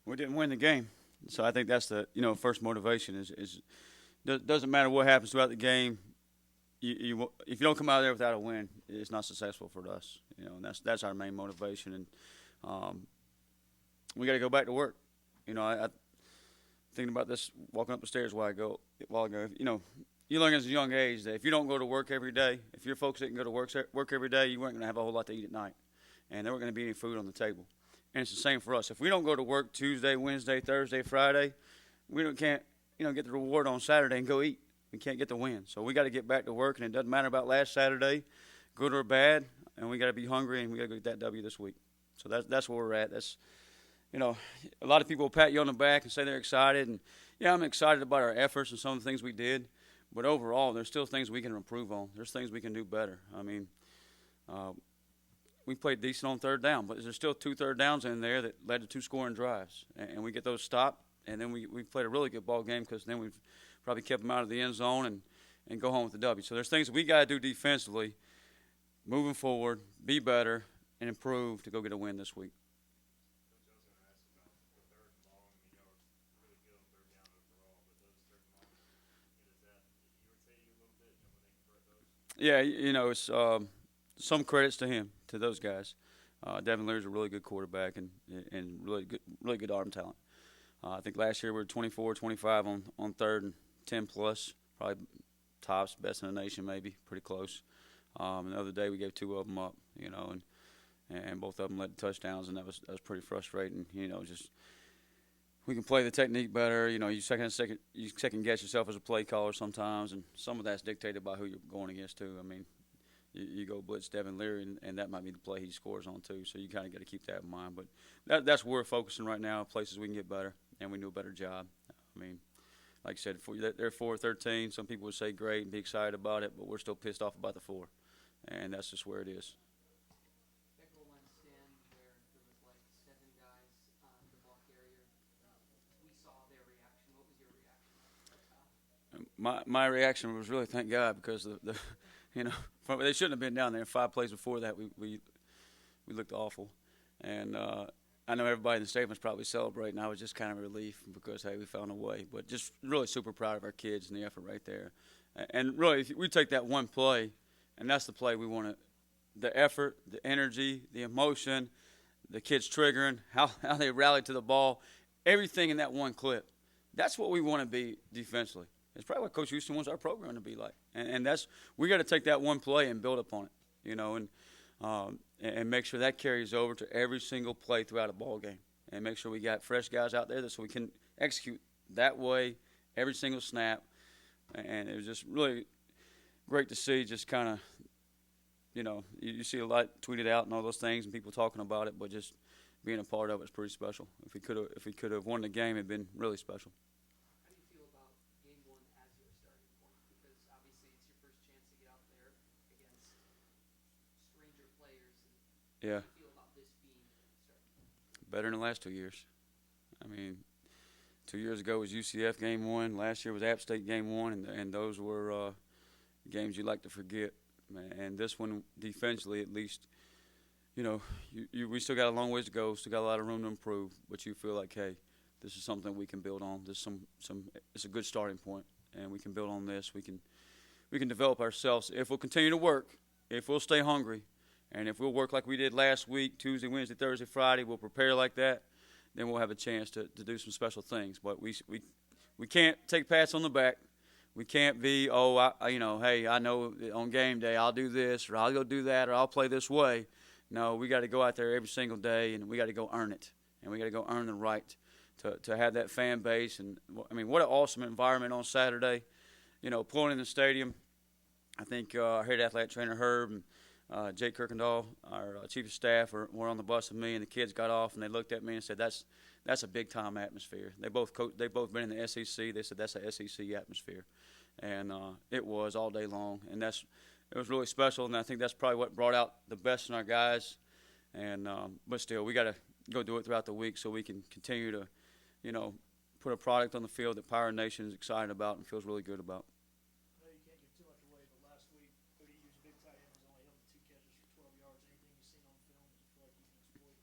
We didn't win the game, so I think that's the first motivation is doesn't matter what happens throughout the game. If you don't come out of there without a win, it's not successful for us. And that's our main motivation. And um, we got to go back to work. I thinking about this walking up the stairs a while ago. You learn as a young age that if you don't go to work every day, if your folks didn't go to work every day, you weren't going to have a whole lot to eat at night, and there weren't going to be any food on the table. And it's the same for us. If we don't go to work Tuesday, Wednesday, Thursday, Friday, we can't get the reward on Saturday and go eat. We can't get the win. So we got to get back to work, and it doesn't matter about last Saturday, good or bad, and we got to be hungry, and we got to go get that W this week. So that's where we're at. A lot of people will pat you on the back and say they're excited, and yeah, I'm excited about our efforts and some of the things we did. But overall, there's still things we can improve on. There's things we can do better. I mean, we played decent on third down, but there's still 2 third downs in there that led to 2 scoring drives, and we get those stopped, and then we played a really good ball game because then we've probably kept them out of the end zone and go home with the W. So there's things that we got to do defensively, moving forward, be better, and improve to go get a win this week. Yeah, it's some credits to him, to those guys. Devin Leary's a really good quarterback and really good arm talent. I think last year we were 24, 25 on third and 10 plus, probably tops, best in the nation, maybe pretty close. And the other day we gave 2 of them up, and both of them led to touchdowns, and that was pretty frustrating. Just we can play the technique better. You second guess yourself as a play caller sometimes, and some of that's dictated by who you're going against too. I mean, you go blitz Devin Leary, and that might be the play he scores on too. So you kind of got to keep that in mind. But that's where we're focusing right now. Places we can get better, and we do a better job. I mean, like I said, they're 4-13. Some people would say great and be excited about it, but we're still pissed off about the 4, and that's just where it is. That goal line stand where there was like 7 guys on the ball carrier. We saw their reaction. What was your reaction at that? My reaction was really thank God because you know they shouldn't have been down there. 5 plays before that we looked awful, and I know everybody in the stadium was probably celebrating. I was just kind of a relief because hey, we found a way. But just really super proud of our kids and the effort right there. And really, if we take that one play, and that's the play we want to. The effort, the energy, the emotion, the kids triggering, how they rallied to the ball, everything in that one clip. That's what we want to be defensively. It's probably what Coach Houston wants our program to be like. And that's we got to take that one play and build upon it, and make sure that carries over to every single play throughout a ball game, and make sure we got fresh guys out there so we can execute that way every single snap. And it was just really great to see, just kind of, you see a lot tweeted out and all those things and people talking about it, but just being a part of it is pretty special. If we could have won the game, it'd been really special. How do you feel about game one as your starting point? Because obviously it's your first chance to get out there against stranger players. And how Yeah, do you feel about this being the starting point? better than the last 2 years. I mean, 2 years ago was UCF game one. Last year was App State game one, and those were games you like to forget. And this one, defensively at least, we still got a long ways to go. Still got a lot of room to improve. But you feel like, hey, this is something we can build on. This it's a good starting point, and we can build on this. We can develop ourselves if we'll continue to work, if we'll stay hungry, and if we'll work like we did last week, Tuesday, Wednesday, Thursday, Friday. We'll prepare like that. Then we'll have a chance to do some special things. But we can't take pats on the back. We can't be, hey, I know on game day I'll do this or I'll go do that or I'll play this way. No, we got to go out there every single day and we got to go earn it. And we got to go earn the right to have that fan base. And, I mean, what an awesome environment on Saturday. Pulling in the stadium, I think our head athletic trainer Herb and Jake Kirkendall, our chief of staff, were on the bus with me, and the kids got off and they looked at me and said, "That's a big time atmosphere." They both been in the SEC. They said that's a SEC atmosphere, and it was all day long, and it was really special. And I think that's probably what brought out the best in our guys. And but still, we got to go do it throughout the week so we can continue to, put a product on the field that Power Nation is excited about and feels really good about. I know you can't give too much away, but last week, ODU's big tight end was only held to 2 catches for 12 yards. Anything you've seen on film that you feel like you can exploit?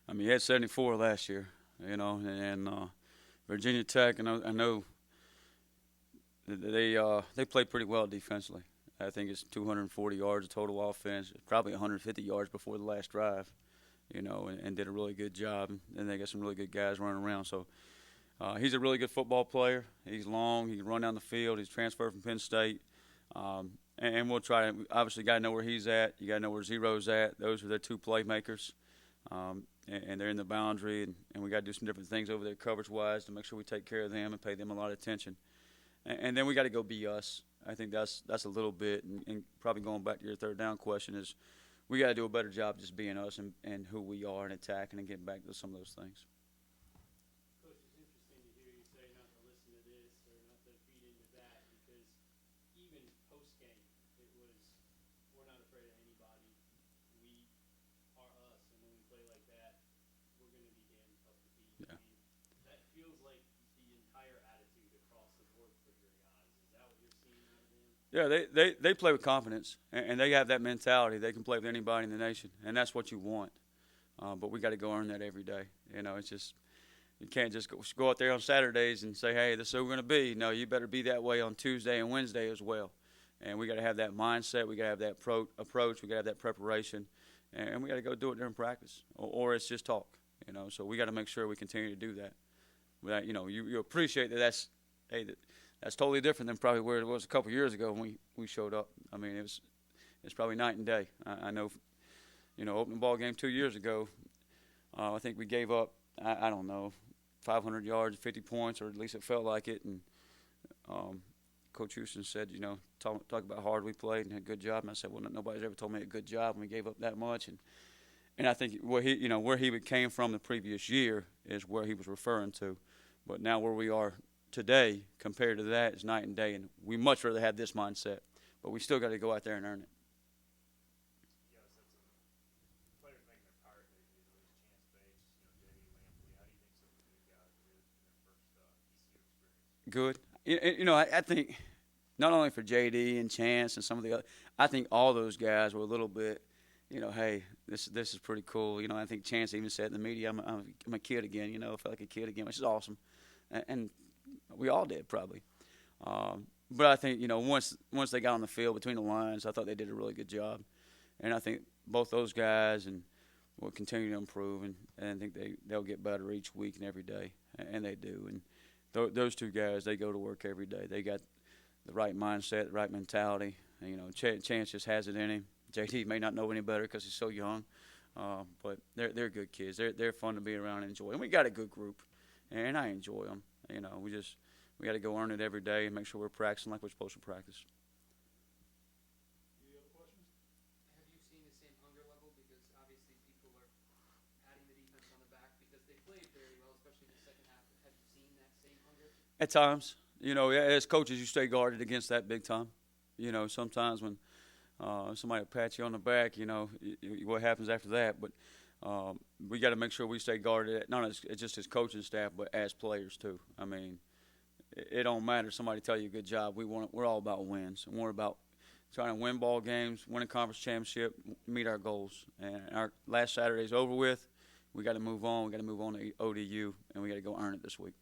I mean, he had 74 last year. and Virginia Tech. I know they play pretty well defensively. I think it's 240 yards of total offense, probably 150 yards before the last drive, and did a really good job. And they got some really good guys running around. So he's a really good football player. He's long. He can run down the field. He's transferred from Penn State. And we'll try to obviously got to know where he's at. You got to know where Zero's at. Those are their two playmakers. And they're in the boundary, and we got to do some different things over there coverage-wise to make sure we take care of them and pay them a lot of attention. And then we got to go be us. I think that's a little bit, and probably going back to your third down question is we got to do a better job just being us and who we are and attacking and getting back to some of those things. Coach, it's interesting to hear you say not to listen to this or not to feed into that because even post-game it was we're not afraid of anybody. We are us, and when we play like that, we're going to be damn tough to beat. Yeah. I mean, that feels like the entire attitude across the board for your guys. Is that what you're seeing out of them? Yeah, they play with confidence, and they have that mentality. They can play with anybody in the nation, and that's what you want. But we got to go earn that every day. It's just you can't just go out there on Saturdays and say, hey, this is who we're going to be. No, you better be that way on Tuesday and Wednesday as well. And we got to have that mindset. We got to have that approach. We got to have that preparation, and we got to go do it during practice, or it's just talk. So we got to make sure we continue to do that. Without, you appreciate that. That's totally different than probably where it was a couple years ago when we showed up. I mean, it's probably night and day. I know, opening ball game 2 years ago, I think we gave up, I don't know, 500 yards, 50 points, or at least it felt like it. And Coach Houston said, talk about how hard we played and a good job. And I said, well, nobody's ever told me a good job when we gave up that much. And I think where he came from the previous year is where he was referring to. But now where we are today compared to that is night and day, and we much rather have this mindset. But we still got to go out there and earn it. You got a sense of players making their pirate debuts, at least Chance Bates, JD Lampley. How do you think some of the new guys did in their first ECU experience? Good. I think not only for JD and Chance and some of the other, I think all those guys were a little bit, hey, this is pretty cool. I think Chance even said in the media, I'm a kid again. I felt like a kid again, which is awesome, and we all did probably. But I think once they got on the field between the lines, I thought they did a really good job, and I think both those guys will continue to improve, and I think they'll get better each week and every day, and they do. And those two guys, they go to work every day. They got the right mindset, the right mentality. Chance just has it in him. JD may not know any better because he's so young, but they're good kids. They're fun to be around and enjoy. And we got a good group, and I enjoy them. We got to go earn it every day and make sure we're practicing like we're supposed to practice. Any other questions? Have you seen the same hunger level? Because obviously people are patting the defense on the back because they played very well, especially in the second half. Have you seen that same hunger? At times, as coaches, you stay guarded against that big time. Sometimes when somebody pats you on the back, what happens after that. But we got to make sure we stay guarded, not as just as coaching staff, but as players too. I mean, it don't matter. Somebody tell you good job. We're all about wins, and we're about trying to win ball games, win a conference championship, meet our goals. And our last Saturday's over with. We got to move on. We got to move on to ODU, and we got to go earn it this week.